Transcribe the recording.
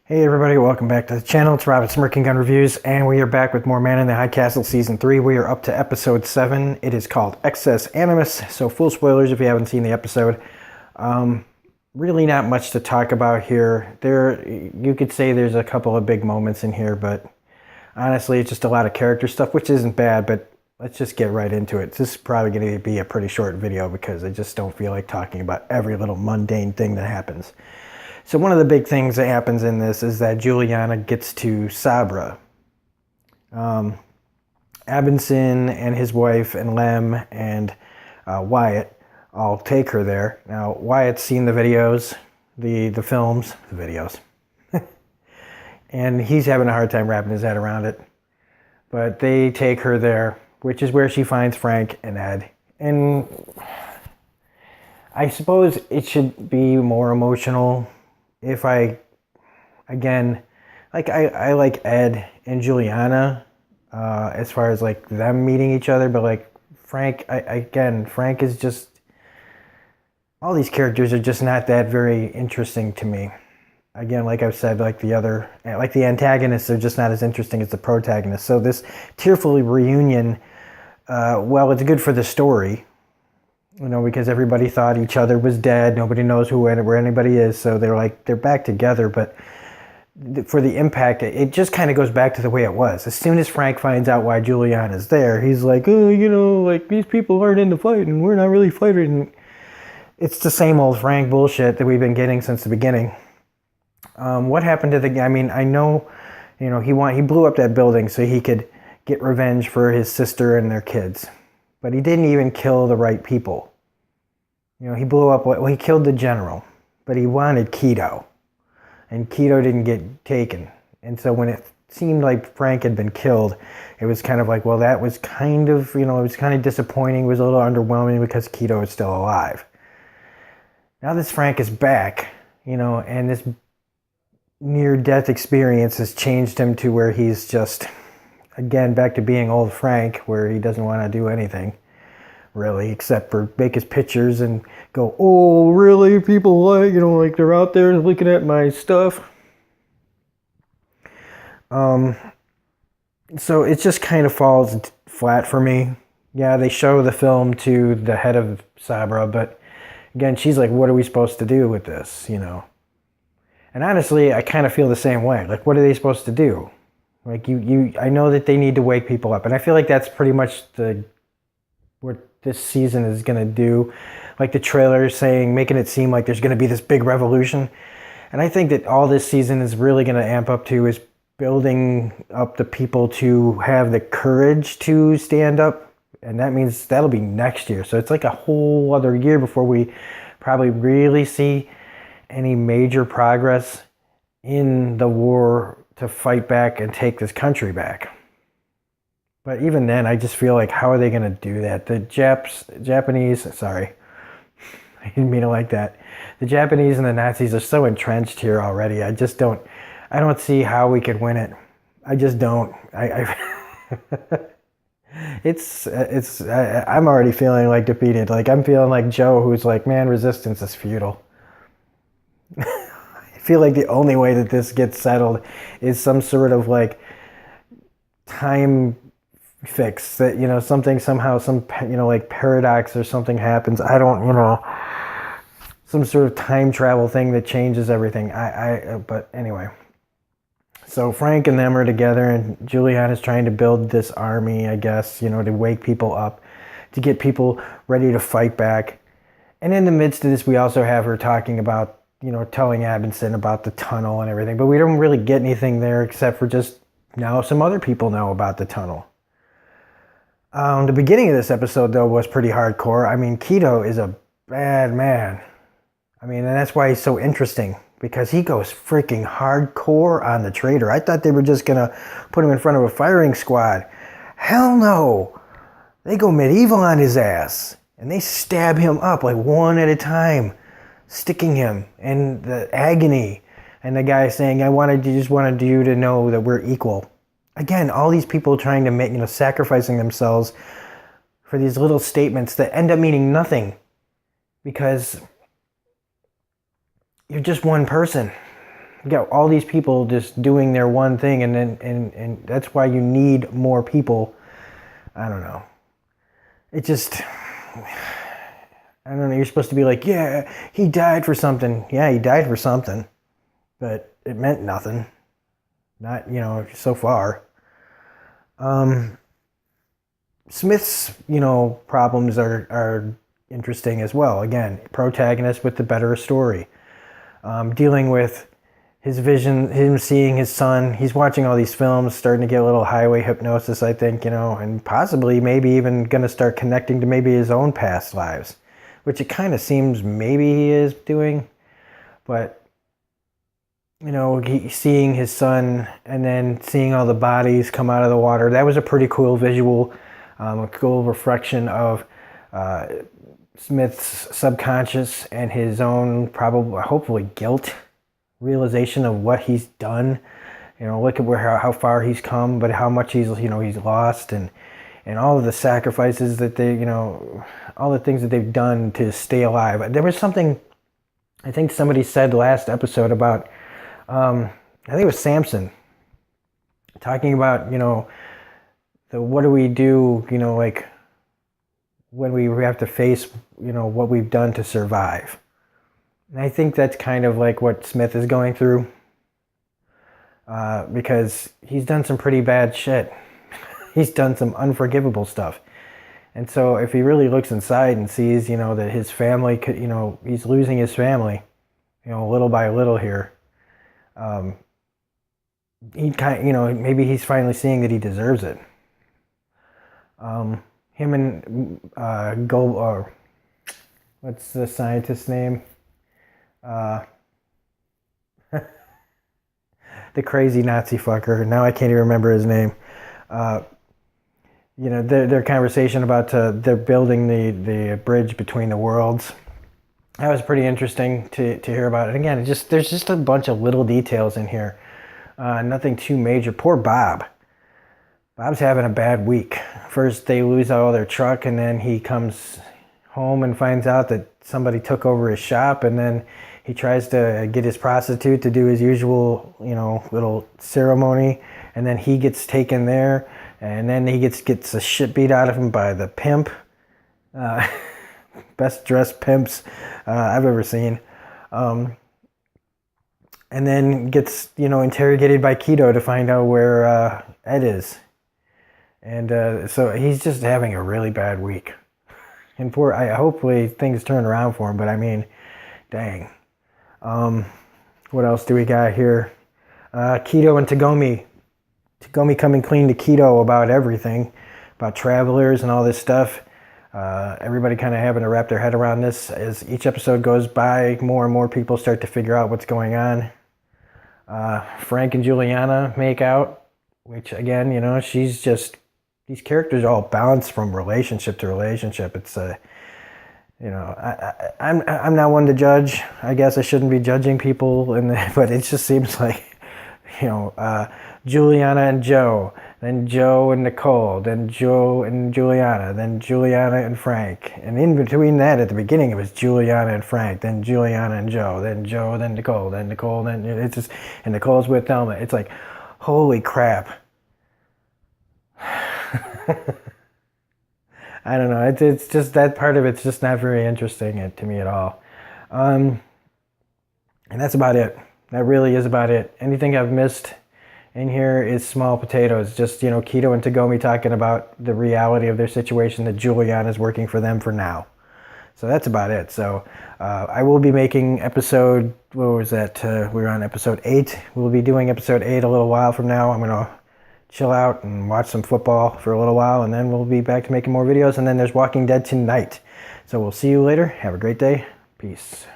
Hey everybody, welcome back to the channel. It's Rob at Smirking Gun Reviews, and we are back with more Man in the High Castle Season 3. We are up to Episode 7. It is called Excess Animus, so full spoilers if you haven't seen the episode. Really not much to talk about here. You could say there's a couple of big moments in here, but honestly, it's just a lot of character stuff, which isn't bad, but let's just get right into it. This is probably going to be a pretty short video because I just don't feel like talking about every little mundane thing that happens. So one of the big things that happens in this is that Juliana gets to Sabra. Abinson and his wife and Lem and Wyatt all take her there. Now, Wyatt's seen the videos, the videos. And he's having a hard time wrapping his head around it. But they take her there, which is where she finds Frank and Ed. And I suppose it should be more emotional if I like Ed and Juliana as far as like them meeting each other, but like Frank, Frank is just, all these characters are just not that very interesting to me. Again, like I've said, like the antagonists are just not as interesting as the protagonists. So this tearful reunion, well, it's good for the story. You know, because everybody thought each other was dead. Nobody knows where anybody is. So they're back together. But for the impact, it just kind of goes back to the way it was. As soon as Frank finds out why Juliana's there, he's like, oh, you know, like these people aren't into fighting. We're not really fighting. It's the same old Frank bullshit that we've been getting since the beginning. What happened to the guy? I mean, I know, you know, he blew up that building so he could get revenge for his sister and their kids. But he didn't even kill the right people. You know, he killed the general, but he wanted Keto. And Keto didn't get taken. And so when it seemed like Frank had been killed, it was kind of like, well, that was kind of, you know, it was kind of disappointing. It was a little underwhelming because Keto is still alive. Now this Frank is back, you know, and this near-death experience has changed him to where he's just, again, back to being old Frank, where he doesn't want to do anything, really, except for make his pictures and go, oh, really? People like, you know, like they're out there looking at my stuff. So it just kind of falls flat for me. Yeah, they show the film to the head of Sabra, but again, she's like, what are we supposed to do with this, you know? And honestly, I kind of feel the same way. Like, what are they supposed to do? Like I know that they need to wake people up, and I feel like that's pretty much what this season is going to do. Like the trailer is saying, making it seem like there's going to be this big revolution. And I think that all this season is really going to amp up to is building up the people to have the courage to stand up. And that means that'll be next year. So it's like a whole other year before we probably really see any major progress in the war to fight back and take this country back. But even then, I just feel like, how are they going to do that? The Japanese, sorry, I didn't mean it like that. The Japanese and the Nazis are so entrenched here already. I don't see how we could win it. I just don't. I'm already feeling like defeated. Like I'm feeling like Joe, who's like, man, resistance is futile. I feel like the only way that this gets settled is some sort of like time fix that, you know, something somehow, some, you know, like paradox or something happens. I don't, you know, some sort of time travel thing that changes everything. But anyway, so Frank and them are together, and Juliana's trying to build this army, I guess, you know, to wake people up, to get people ready to fight back. And in the midst of this, we also have her talking about, you know, telling Abinson about the tunnel and everything, but we don't really get anything there except for just now some other people know about the tunnel. The beginning of this episode, though, was pretty hardcore. I mean, Keto is a bad man. I mean, and that's why he's so interesting, because he goes freaking hardcore on the traitor. I thought they were just going to put him in front of a firing squad. Hell no. They go medieval on his ass, and they stab him up like one at a time, sticking him, and the agony, and the guy saying, just wanted you to know that we're equal. Again, all these people trying to make, you know, sacrificing themselves for these little statements that end up meaning nothing, because you're just one person. You got all these people just doing their one thing, and then and that's why you need more people. I don't know. It just, I don't know. You're supposed to be like, yeah, he died for something. Yeah, he died for something, but it meant nothing. Not, so far. Um, Smith's, problems are interesting as well. Again, protagonist with the better story. Dealing with his vision, him seeing his son. He's watching all these films, starting to get a little highway hypnosis, I think, and possibly maybe even going to start connecting to maybe his own past lives, which it kind of seems maybe he is doing. But, seeing his son and then seeing all the bodies come out of the water, that was a pretty cool visual, a cool reflection of Smith's subconscious and his own probably, hopefully, guilt, realization of what he's done. Look at how far he's come, but how much he's lost, and all of the sacrifices that they, all the things that they've done to stay alive. There was something I think somebody said last episode about, I think it was Samson, talking about, what do we do, like when we have to face, what we've done to survive. And I think that's kind of like what Smith is going through, because he's done some pretty bad shit. He's done some unforgivable stuff. And so if he really looks inside and sees, that his family could, he's losing his family, little by little here, he maybe he's finally seeing that he deserves it. Him and what's the scientist's name? The crazy Nazi fucker. Now I can't even remember his name. Their conversation about they're building the bridge between the worlds. That was pretty interesting to hear about. And again, there's just a bunch of little details in here. Nothing too major. Poor Bob. Bob's having a bad week. First they lose all their truck, and then he comes home and finds out that somebody took over his shop, and then he tries to get his prostitute to do his usual, little ceremony, and then he gets taken there, and then he gets the shit beat out of him by the pimp. Best dressed pimps I've ever seen. And then gets, interrogated by Keto to find out where Ed is. And so he's just having a really bad week. And hopefully things turn around for him, but I mean, dang. What else do we got here? Keto and Tagomi. Tagomi coming clean to Keto about everything, about travelers and all this stuff. Everybody kind of having to wrap their head around this. As each episode goes by, more and more people start to figure out what's going on. Frank and Juliana make out, which again, she's just, these characters are all balanced from relationship to relationship. It's I'm not one to judge. I guess I shouldn't be judging people, but it just seems like, Juliana and Joe, then Joe and Nicole, then Joe and Juliana, then Juliana and Frank. And in between that, at the beginning, it was Juliana and Frank, then Juliana and Joe, then Nicole, then it's just, and Nicole's with Thelma. It's like, holy crap. I don't know. It's just that part of it's just not very interesting to me at all. And that's about it. That really is about it. Anything I've missed in here is small potatoes. Just, Keto and Tagomi talking about the reality of their situation, that Juliana is working for them for now. So that's about it. So I will be making episode, what was that? We're on episode 8. We'll be doing episode 8 a little while from now. I'm going to chill out and watch some football for a little while, and then we'll be back to making more videos. And then there's Walking Dead tonight. So we'll see you later. Have a great day. Peace.